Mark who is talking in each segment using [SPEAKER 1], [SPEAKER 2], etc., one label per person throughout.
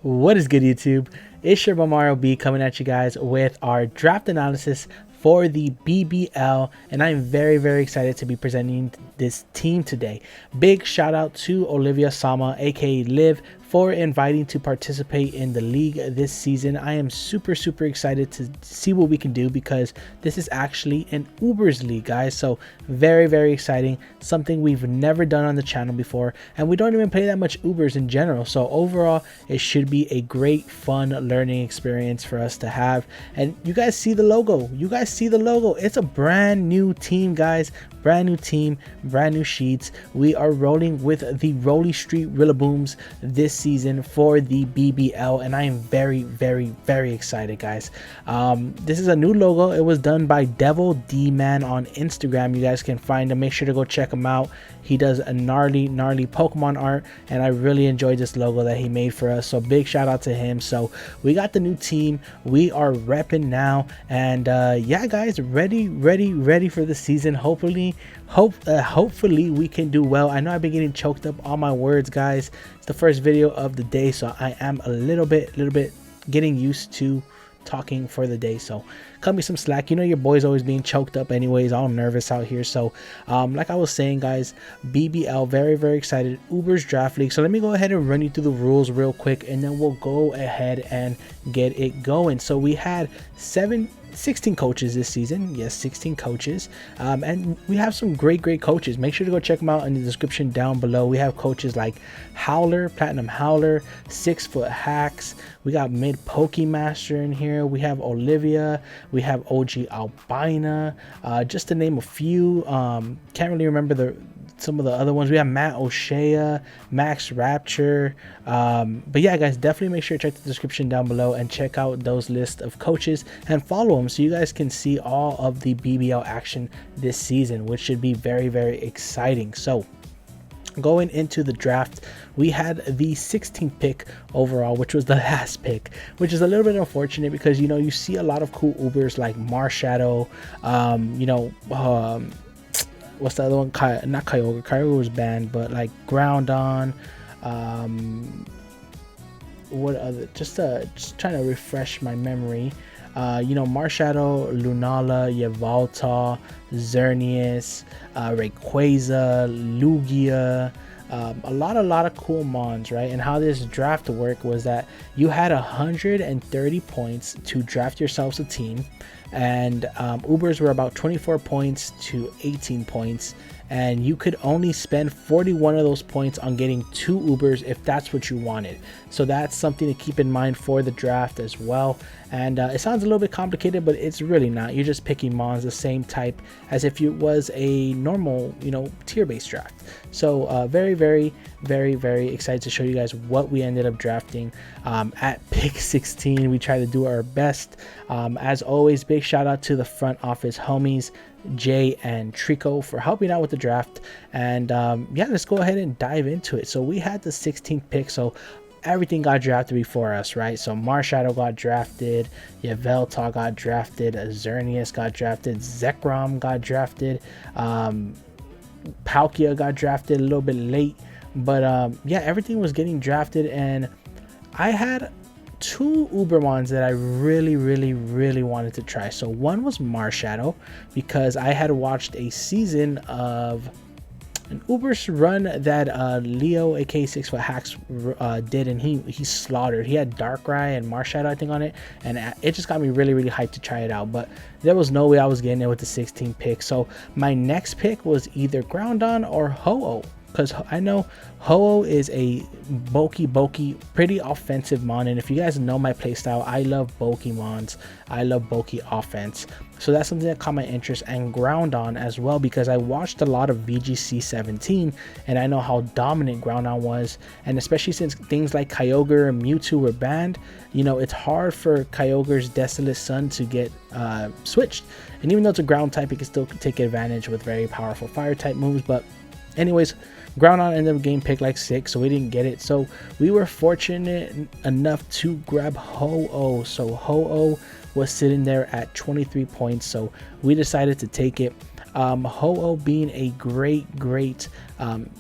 [SPEAKER 1] What is good, YouTube? It's your boy Mario B coming at you guys with our draft analysis for the BBL, and I'm very excited to be presenting this team today. Big shout out to Olivia Sama, aka Liv, for inviting to participate in the league this season. I am super excited to see what we can do because this is actually an Ubers league, guys. So very exciting, something we've never done on the channel before, and we don't even play that much Ubers in general. So overall, it should be a great fun learning experience for us to have. And you guys see the logo, it's a brand new team, guys. Brand new team, brand new sheets. We are rolling with the ROLLE Street Rillabooms this season for the BBL, and I am very excited, guys. This is a new logo. It was done by Devil D Man on Instagram. You guys can find him. Make sure to go check him out. He does a gnarly Pokemon art, and I really enjoyed this logo that he made for us. So big shout out to him. So we got the new team. We are repping now, and yeah, guys, ready for the season. Hopefully we can do well. I know I've been getting choked up on my words, guys. It's the first video of the day, so I am a little bit getting used to talking for the day, so cut me some slack. You know, your boy's always being choked up anyways, all nervous out here. So like I was saying, guys, BBL, very excited. Uber's draft league. So let me go ahead and run you through the rules real quick, and then we'll go ahead and get it going. So we had 16 coaches this season. Yes, 16 coaches, and we have some great coaches. Make sure to go check them out in the description down below. We have coaches like Howler, Platinum Howler, 6 Foot Hacks. We got Mid Pokemaster in here. We have Olivia. We have OG Albina, just to name a few. Can't really remember some of the other ones. We have Matt O'Shea, Max Rapture, but yeah, guys, definitely make sure to check the description down below and check out those list of coaches and follow them so you guys can see all of the BBL action this season, which should be very exciting. So going into the draft, we had the 16th pick overall, which was the last pick, which is a little bit unfortunate because, you know, you see a lot of cool Ubers like Marshadow, what's the other one? Not Kyogre. Kyogre was banned, but like Groundon. What other? Just trying to refresh my memory. You know, Marshadow, Lunala, Yveltal, Xerneas, Rayquaza, Lugia. A lot of cool mons, right? And how this draft worked was that you had 130 points to draft yourselves a team, and Ubers were about 24 points to 18 points, and you could only spend 41 of those points on getting 2 Ubers if that's what you wanted. So that's something to keep in mind for the draft as well. And it sounds a little bit complicated, but it's really not. You're just picking mons the same type as if it was a normal, you know, tier-based draft. So very excited to show you guys what we ended up drafting at pick 16. We tried to do our best. As always, big shout out to the front office homies, Jay and Trico, for helping out with the draft. And yeah, let's go ahead and dive into it. So we had the 16th pick, so everything got drafted before us, right? So Marshadow got drafted, Yveltal got drafted, Xerneas got drafted, Zekrom got drafted, Palkia got drafted a little bit late, but yeah, everything was getting drafted. And I had 2 Ubermons that I really wanted to try. So one was Marshadow, because I had watched a season of an Uber's run that Leo, aka 6 Foot Hacks, did, and he slaughtered. He had Darkrai and Marshadow, I think, on it, and it just got me really hyped to try it out. But there was no way I was getting it with the 16th pick. So my next pick was either Groundon or Ho-Oh, because I know Ho-Oh is a bulky, pretty offensive mon, and if you guys know my playstyle, I love bulky mons. I love bulky offense, so that's something that caught my interest. And Groundon as well, because I watched a lot of VGC 17, and I know how dominant Groundon was, and especially since things like Kyogre and Mewtwo were banned, you know, it's hard for Kyogre's Desolate Sun to get switched, and even though it's a ground type, it can still take advantage with very powerful fire type moves. But anyways, Groundon ended up getting picked like 6, so we didn't get it. So we were fortunate enough to grab Ho-Oh. So Ho-Oh was sitting there at 23 points, so we decided to take it. Ho-Oh being a great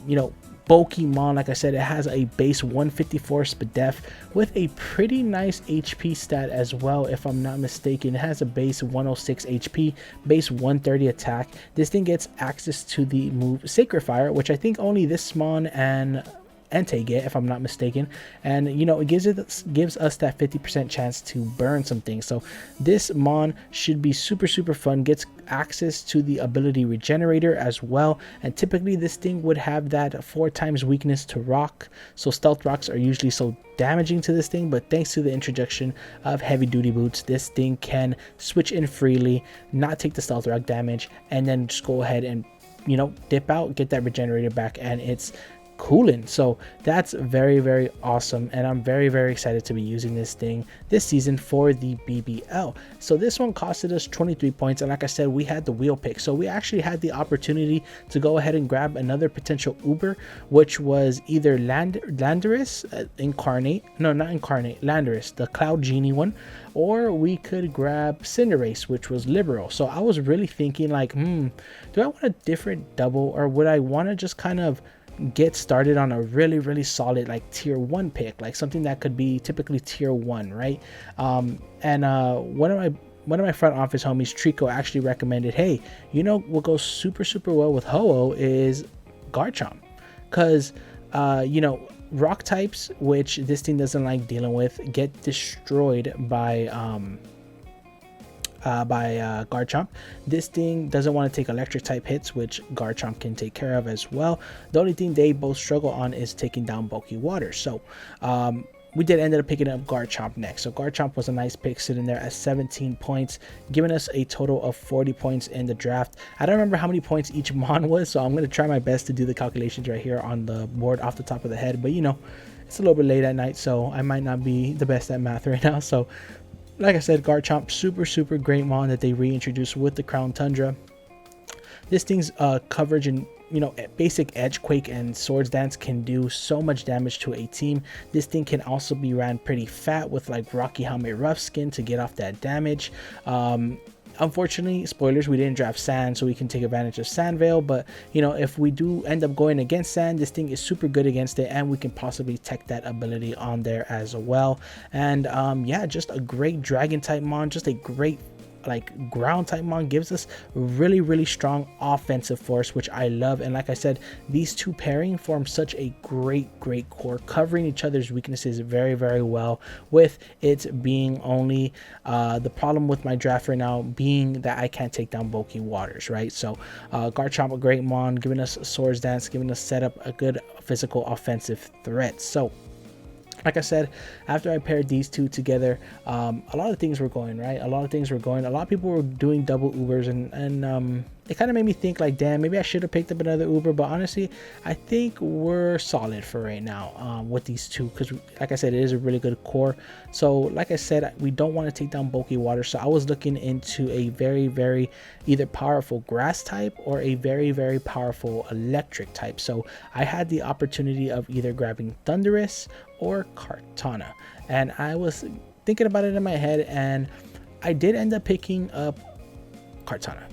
[SPEAKER 1] you know, bulky mon. Like I said, it has a base 154 SPDEF with a pretty nice HP stat as well, if I'm not mistaken. It has a base 106 HP, base 130 attack. This thing gets access to the move Sacred Fire, which I think only this mon and Entei get, if I'm not mistaken. And you know, it gives us that 50% chance to burn some things. So this mon should be super fun. Gets access to the ability Regenerator as well, and typically this thing would have that 4 times weakness to rock, so stealth rocks are usually so damaging to this thing. But thanks to the introduction of heavy duty boots, this thing can switch in freely, not take the stealth rock damage, and then just go ahead and, you know, dip out, get that Regenerator back, and it's cooling. So that's very awesome, and I'm very excited to be using this thing this season for the BBL. So this one costed us 23 points, and like I said, we had the wheel pick, so we actually had the opportunity to go ahead and grab another potential Uber, which was either Landorus incarnate, no, not incarnate, Landorus, the Cloud Genie one, or we could grab Cinderace, which was liberal. So I was really thinking like, do I want a different double, or would I want to just kind of get started on a really solid like tier 1 pick, like something that could be typically tier 1, right? One of my front office homies, Trico, actually recommended, hey, you know what goes super well with Ho-Oh is Garchomp, because you know, rock types, which this thing doesn't like dealing with, get destroyed by Garchomp. This thing doesn't want to take electric type hits, which Garchomp can take care of as well. The only thing they both struggle on is taking down bulky water. So we did end up picking up Garchomp next. So Garchomp was a nice pick, sitting there at 17 points, giving us a total of 40 points in the draft. I don't remember how many points each mon was, so I'm going to try my best to do the calculations right here on the board off the top of the head. But you know, it's a little bit late at night, so I might not be the best at math right now. So like I said, Garchomp, super great mon that they reintroduced with the Crown Tundra. This thing's coverage and, you know, basic Edge Quake and Swords Dance can do so much damage to a team. This thing can also be ran pretty fat with like Rocky Helmet Rough Skin to get off that damage. Unfortunately, spoilers, we didn't draft Sand, so we can take advantage of Sand Veil. But you know, if we do end up going against Sand, this thing is super good against it, and we can possibly tech that ability on there as well. And yeah, just a great Dragon type mon, just a great like ground type mon, gives us really strong offensive force, which I love. And like I said, these two pairing form such a great core, covering each other's weaknesses very well, with it being only the problem with my draft right now being that I can't take down bulky waters, right? So Garchomp, a great mon, giving us Swords Dance, giving us set up a good physical offensive threat. So like I said, after I paired these two together, a lot of things were going right. A lot of people were doing double Ubers, and it kind of made me think like, damn, maybe I should have picked up another Uber. But honestly, I think we're solid for right now with these two, because like I said, it is a really good core. So like I said, we don't want to take down bulky water, so I was looking into a very either powerful grass type or a very powerful electric type. So I had the opportunity of either grabbing Thundurus or Cortana, and I was thinking about it in my head, and I did end up picking up Cortana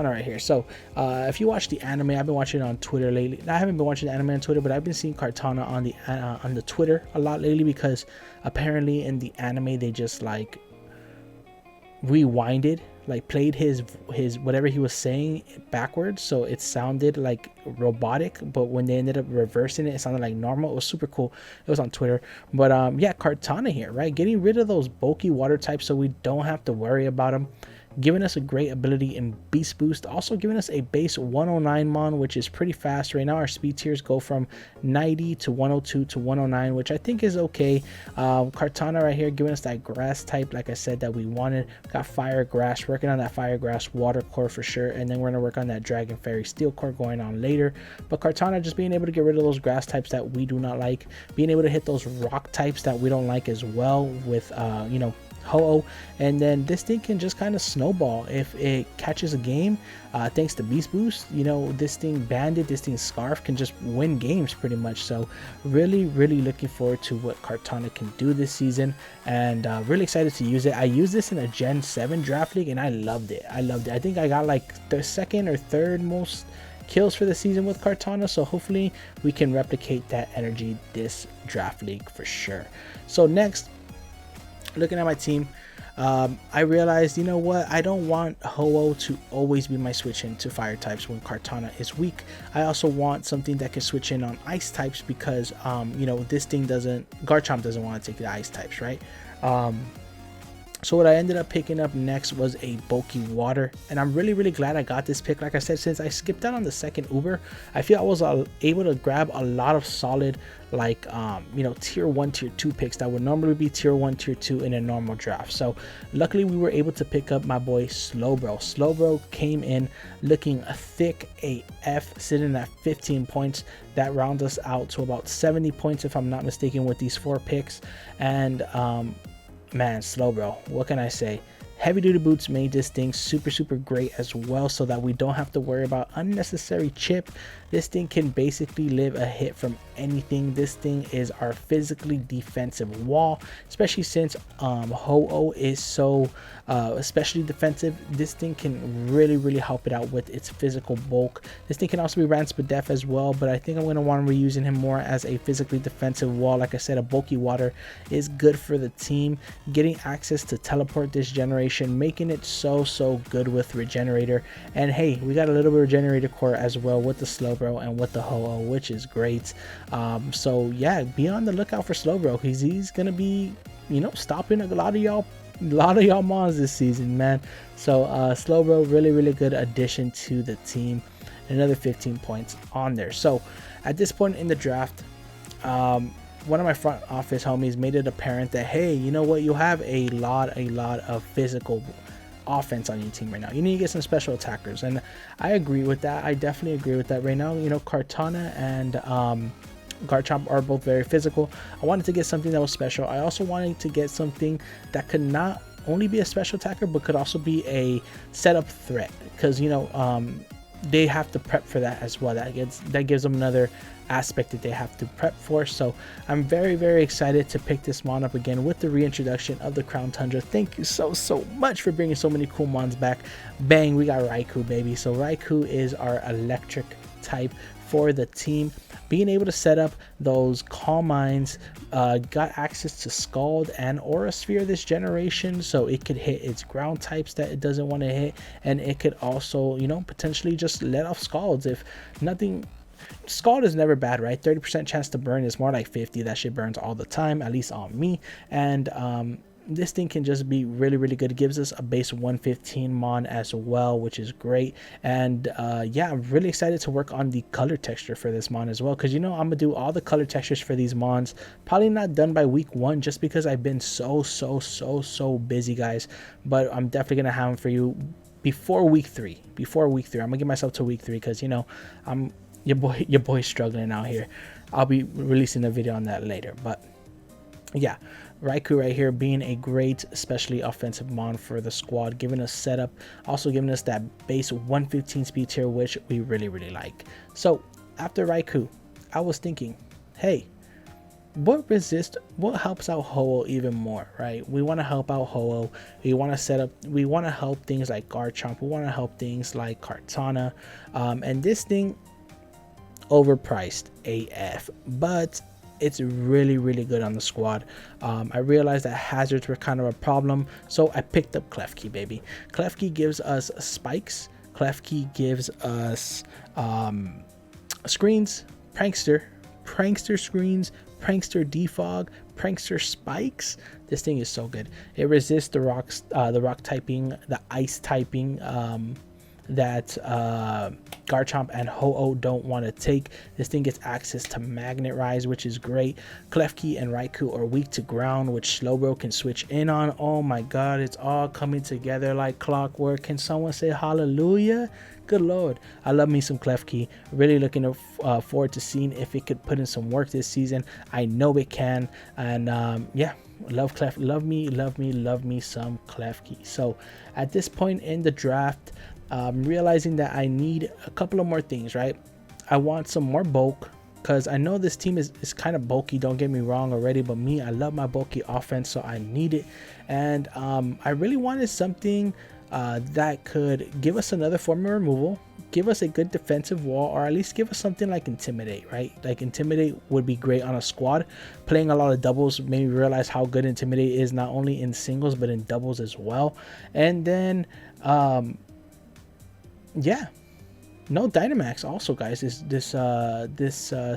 [SPEAKER 1] right here. So if you watch the anime, I've been watching it on Twitter lately. I haven't been watching the anime on Twitter, but I've been seeing Cortana on the Twitter a lot lately, because apparently in the anime they just like rewinded, like played his whatever he was saying backwards, so it sounded like robotic, but when they ended up reversing it, it sounded like normal. It was super cool. It was on Twitter. But yeah, Cortana here, right, getting rid of those bulky water types so we don't have to worry about them, giving us a great ability in Beast Boost, also giving us a base 109 mon, which is pretty fast. Right now our speed tiers go from 90 to 102 to 109, which I think is okay. Cortana right here giving us that grass type, like I said, that we wanted. Got Fire Grass, working on that Fire Grass water core for sure, and then we're going to work on that Dragon Fairy Steel core going on later. But Cortana just being able to get rid of those grass types that we do not like, being able to hit those rock types that we don't like as well with you know, Ho-Oh. And then this thing can just kind of snowball if it catches a game, thanks to Beast Boost. You know, this thing Bandit, this thing Scarf can just win games pretty much. So really looking forward to what Cortana can do this season, and really excited to use it. I used this in a Gen 7 draft league and I loved it. I think I got like the second or third most kills for the season with Cortana, so hopefully we can replicate that energy this draft league for sure. So next, looking at my team, I realized, you know what, I don't want Hooh to always be my switch in to fire types when Cortana is weak. I also want something that can switch in on ice types because you know, this thing doesn't, Garchomp doesn't want to take the ice types, right? So what I ended up picking up next was a bulky water, and I'm really glad I got this pick. Like I said, since I skipped out on the second Uber, I feel I was able to grab a lot of solid, like you know, tier 1, tier 2 picks that would normally be tier 1, tier 2 in a normal draft. So luckily we were able to pick up my boy Slowbro. Slowbro came in looking thick AF, sitting at 15 points. That rounds us out to about 70 points if I'm not mistaken with these 4 picks. And man, Slowbro, what can I say? Heavy duty boots made this thing super great as well, so that we don't have to worry about unnecessary chip. This thing can basically live a hit from anything. This thing is our physically defensive wall, especially since Hooh is so especially defensive. This thing can really help it out with its physical bulk. This thing can also be ran Spadef as well, but I think I'm going to want to be using him more as a physically defensive wall. Like I said, a bulky water is good for the team. Getting access to teleport this generation, making it so good with regenerator. And hey, we got a little bit of regenerator core as well with the Slowbro and with the Hooh, which is great. So yeah, be on the lookout for Slowbro. He's gonna be, you know, stopping a lot of y'all mons this season, man. So Slowbro, really good addition to the team. Another 15 points on there. So at this point in the draft, one of my front office homies made it apparent that, hey, you know what, you have a lot of physical offense on your team right now. You need to get some special attackers, and I agree with that. I definitely agree with that right now. You know, Cortana and Garchomp are both very physical. I wanted to get something that was special. I also wanted to get something that could not only be a special attacker but could also be a setup threat, because you know, they have to prep for that as well. That gives them another aspect that they have to prep for. So I'm very excited to pick this mon up again with the reintroduction of the Crown Tundra. Thank you so much for bringing so many cool mons back. Bang, we got Riku, baby. So Riku is our electric type for the team. Being able to set up those Calm Minds, got access to Scald and Aura Sphere this generation, so it could hit its ground types that it doesn't want to hit, and it could also, you know, potentially just let off Scalds if nothing. Scald is never bad, right? 30% chance to burn is more like 50. That shit burns all the time, at least on me. And this thing can just be really good. It gives us a base 115 mon as well, which is great. And yeah, I'm really excited to work on the color texture for this mon as well, because you know, I'm gonna do all the color textures for these mons. Probably not done by week 1 just because I've been so busy, guys, but I'm definitely gonna have them for you before week 3. I'm gonna give myself to week 3 because, you know, your boy's struggling out here. I'll be releasing a video on that later. But yeah, Riku right here being a great, especially offensive mon for the squad, giving us setup, also giving us that base 115 speed tier, which we really like. So after Riku, I was thinking, hey, what helps out Hooh even more, right? We want to help out Hooh. We want to set up, we want to help things like Garchomp. We want to help things like Cortana. And this thing, overpriced AF, but it's really good on the squad. I realized that hazards were kind of a problem, so I picked up Kleeki, baby. Kleeki gives us spikes. Kleeki gives us screens, prankster screens, prankster defog, prankster spikes. This thing is so good. It resists the rocks, the rock typing, the ice typing, that Garchomp and Hooh don't want to take. This thing gets access to Magnet Rise, which is great. Kleeki and Riku are weak to ground, which Slowbro can switch in on. Oh my god, it's all coming together like clockwork. Can someone say hallelujah? Good lord, I love me some Kleeki. Really looking forward to seeing if it could put in some work this season. I know it can. And yeah, love me some Kleeki. So at this point in the draft, realizing that I need a couple of more things, right? I want some more bulk, because I know this team is kind of bulky, don't get me wrong already, but me, I love my bulky offense, so I need it. And I really wanted something that could give us another form of removal, give us a good defensive wall, or at least give us something like Intimidate, right? Like Intimidate would be great on a squad. Playing a lot of doubles made me realize how good Intimidate is, not only in singles but in doubles as well. And then yeah, no Dynamax also, guys, this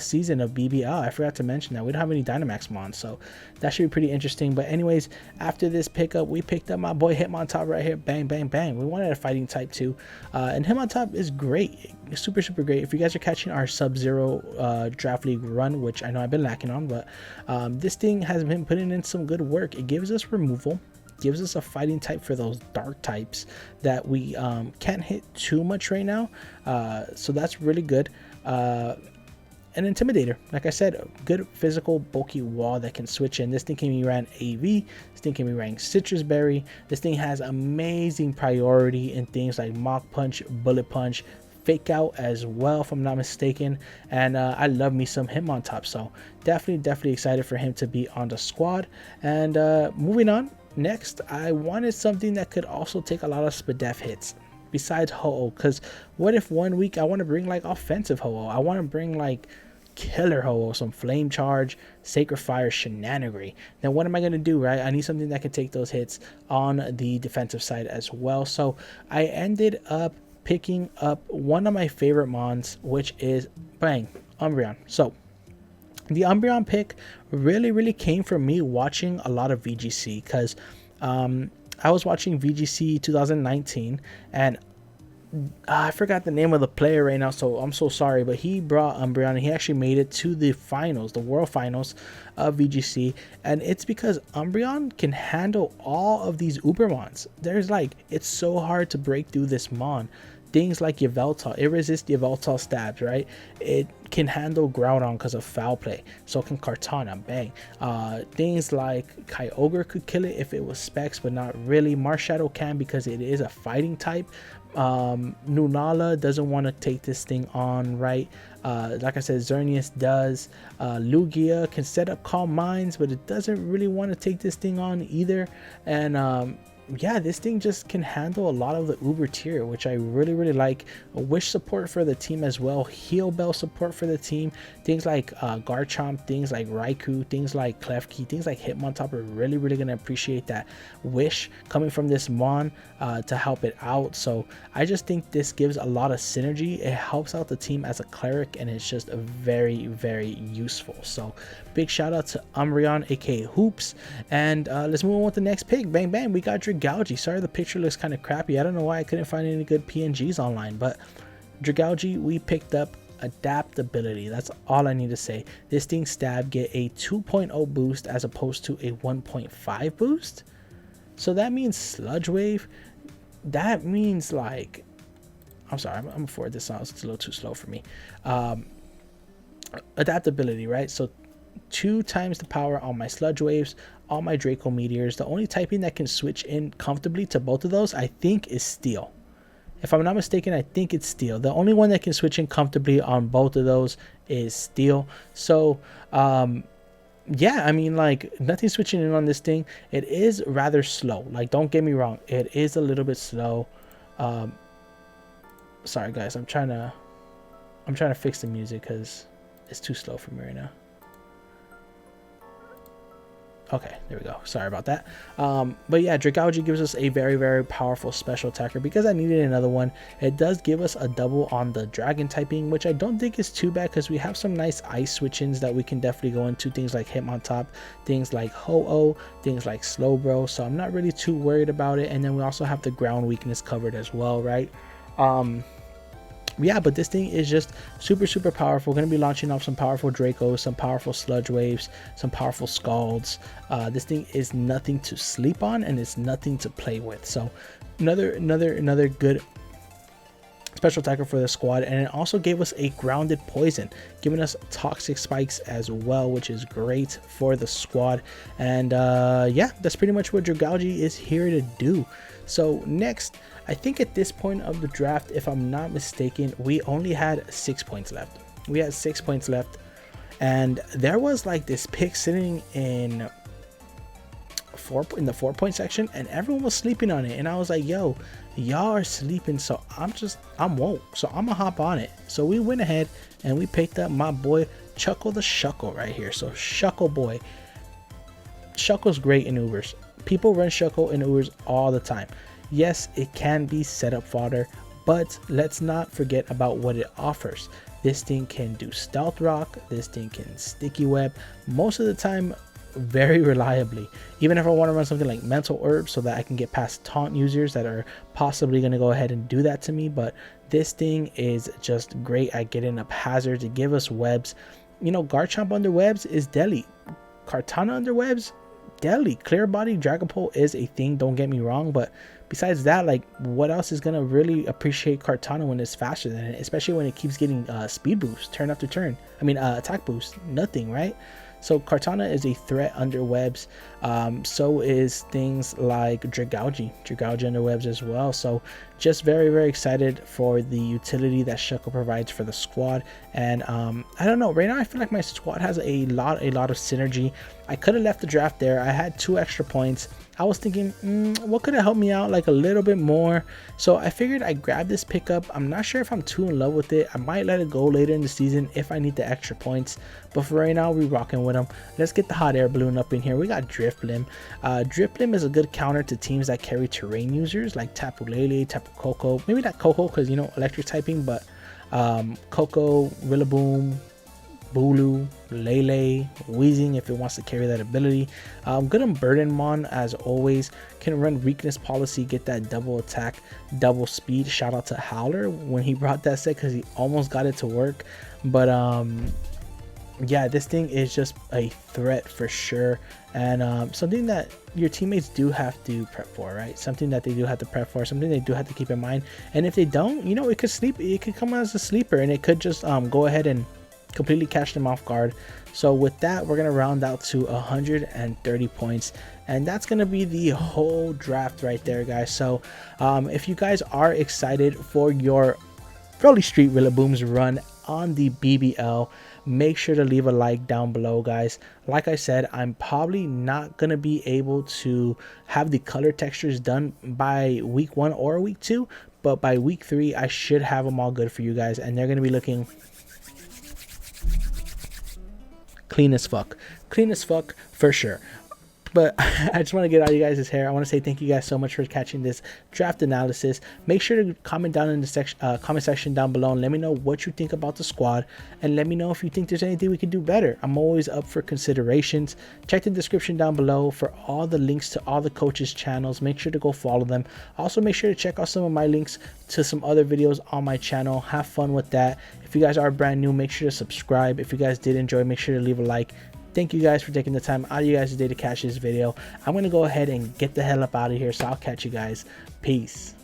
[SPEAKER 1] season of BBL. I forgot to mention that we don't have any Dynamax mons, so that should be pretty interesting. But anyways, after this pickup, we picked up my boy Hitmontop right here. Bang, bang, bang. We wanted a fighting type too, and Hitmontop is great, super great. If you guys are catching our Sub-Zero draft league run, which I know I've been lacking on, but this thing has been putting in some good work. It gives us removal, gives us a fighting type for those dark types that we can't hit too much right now, so that's really good. An Intimidator, like I said, a good physical bulky wall that can switch in. This thing can be ran AV, this thing can be ran Citrus Berry. This thing has amazing priority in things like Mach Punch, Bullet Punch, Fake Out as well, if I'm not mistaken. And I love me some Hitmontop, so definitely excited for him to be on the squad. And moving on, next I wanted something that could also take a lot of Spadef hits besides Ho-Oh, because what if one week I want to bring like offensive Ho-Oh, I want to bring like killer Ho-Oh, some Flame Charge, Sacred Fire shenanigans. Then what am I going to do, right? I need something that can take those hits on the defensive side as well. So I ended up picking up one of my favorite mons, which is bang, Umbreon. So the Umbreon pick really came from me watching a lot of VGC, because I was watching VGC 2019, and I forgot the name of the player right now, so I'm so sorry, but he brought Umbreon and he actually made it to the finals, the world finals of VGC. And it's because Umbreon can handle all of these Ubermons. There's like, it's so hard to break through this mon. Things like Yveltal, it resists Yveltal stabs, right? It can handle Groudon because of foul play. So can Cortana, bang. Things like Kyogre could kill it if it was specs, but not really. Marshadow can, because it is a fighting type. Lunala doesn't want to take this thing on, right? Like I said, Xerneas does. Lugia can set up Calm Minds, but it doesn't really want to take this thing on either. And yeah, this thing just can handle a lot of the Uber tier, which I really like. A Wish support for the team as well, Heal Bell support for the team. Things like Garchomp, things like Riku, things like Kleeki, things like Hitmontop are really gonna appreciate that Wish coming from this mon to help it out. So I just think this gives a lot of synergy. It helps out the team as a cleric, and it's just very useful. So big shout out to Umbreon, aka Hoops. And let's move on with the next pick. Bang bang, we got Dragalgi. Sorry, the picture looks kind of crappy. I don't know why I couldn't find any good PNGs online, but Dragalgi, we picked up adaptability. That's all I need to say. This thing stab get a 2.0 boost as opposed to a 1.5 boost. So that means Sludge Wave. That means like, I'm sorry, I'm forward this on. It's a little too slow for me. Adaptability, right? So 2 times the power on my Sludge Waves, all my Draco Meteors. The only typing that can switch in comfortably to both of those, I think, is Steel. If I'm not mistaken, I think it's Steel. The only one that can switch in comfortably on both of those is Steel. So yeah, I mean, like, nothing switching in on this thing. It is rather slow, like, don't get me wrong, it is a little bit slow. Sorry guys, I'm trying to fix the music because it's too slow for me right now. Okay, there we go. Sorry about that. But yeah, Dragalgi gives us a very powerful special attacker because I needed another one. It does give us a double on the dragon typing, which I don't think is too bad because we have some nice ice switch-ins that we can definitely go into. Things like Hitmontop, things like Ho-Oh, things like Slowbro. So I'm not really too worried about it. And then we also have the ground weakness covered as well, right? Yeah, but this thing is just super powerful. Going to be launching off some powerful Dracos, some powerful Sludge Waves, some powerful Scalds. This thing is nothing to sleep on, and it's nothing to play with. So another good special attacker for the squad. And it also gave us a grounded poison, giving us toxic spikes as well, which is great for the squad. And yeah, that's pretty much what Dragalgi is here to do. So next, I think at this point of the draft, if I'm not mistaken, we only had 6 points left. We had 6 points left, and there was like this pick sitting in in the 4-point section, and everyone was sleeping on it. And I was like, yo, y'all are sleeping, so I'm woke, so I'm gonna hop on it. So we went ahead and we picked up my boy Chuckle the Shuckle right here. So Shuckle boy. Shuckle's great in Ubers. People run Shuckle in Ubers all the time. Yes, it can be setup fodder, but let's not forget about what it offers. This thing can do stealth rock, this thing can sticky web, most of the time very reliably. Even if I want to run something like mental herb so that I can get past taunt users that are possibly going to go ahead and do that to me, but this thing is just great at getting up hazards to give us webs. You know, Garchomp under webs is deadly. Cortana under webs, deadly. Clear body Dragapult is a thing, don't get me wrong, but besides that, like, what else is gonna really appreciate Cortana when it's faster than it, especially when it keeps getting speed boost turn after turn? I mean, attack boost, nothing, right? So Cortana is a threat under webs. So is things like Dragalgi under webs as well. So just very, very excited for the utility that Shuckle provides for the squad. And I don't know, right now I feel like my squad has a lot of synergy. I could have left the draft there. I had 2 extra points. I was thinking, what could have helped me out like a little bit more? So I figured I'd grab this pickup. I'm not sure if I'm too in love with it. I might let it go later in the season if I need the extra points. But for right now, we're rocking with them. Let's get the hot air balloon up in here. We got Drifblim. Drifblim is a good counter to teams that carry terrain users like Tapu Lele, Tapu Koko. Maybe not Koko because, you know, electric typing, but Koko, Rillaboom, Bulu, Lele, Weezing if it wants to carry that ability. Good on Burdenmon as always. Can run weakness policy, get that double attack, double speed. Shout out to Howler when he brought that set because he almost got it to work. But yeah, this thing is just a threat for sure, and something that your teammates do have to prep for, right? Something that they do have to prep for, something they do have to keep in mind. And if they don't, you know, it could come as a sleeper, and it could just go ahead and completely catch them off guard. So with that, we're gonna round out to 130 points, and that's gonna be the whole draft right there, guys. So if you guys are excited for your ROLLE Street Rillabooms run on the BBL, make sure to leave a like down below, guys. Like I said, I'm probably not gonna be able to have the color textures done by week 1 or week 2, but by week 3 I should have them all good for you guys, and they're gonna be looking clean as fuck for sure. But I just want to get out of you guys' hair. I want to say thank you guys so much for catching this draft analysis. Make sure to comment down in the comment section down below and let me know what you think about the squad, and let me know if you think there's anything we can do better. I'm always up for considerations. Check the description down below for all the links to all the coaches' channels. Make sure to go follow them. Also, make sure to check out some of my links to some other videos on my channel. Have fun with that. If you guys are brand new, make sure to subscribe. If you guys did enjoy, make sure to leave a like. Thank you guys for taking the time out of you guys' day to catch this video. I'm going to go ahead and get the hell up out of here, so I'll catch you guys. Peace.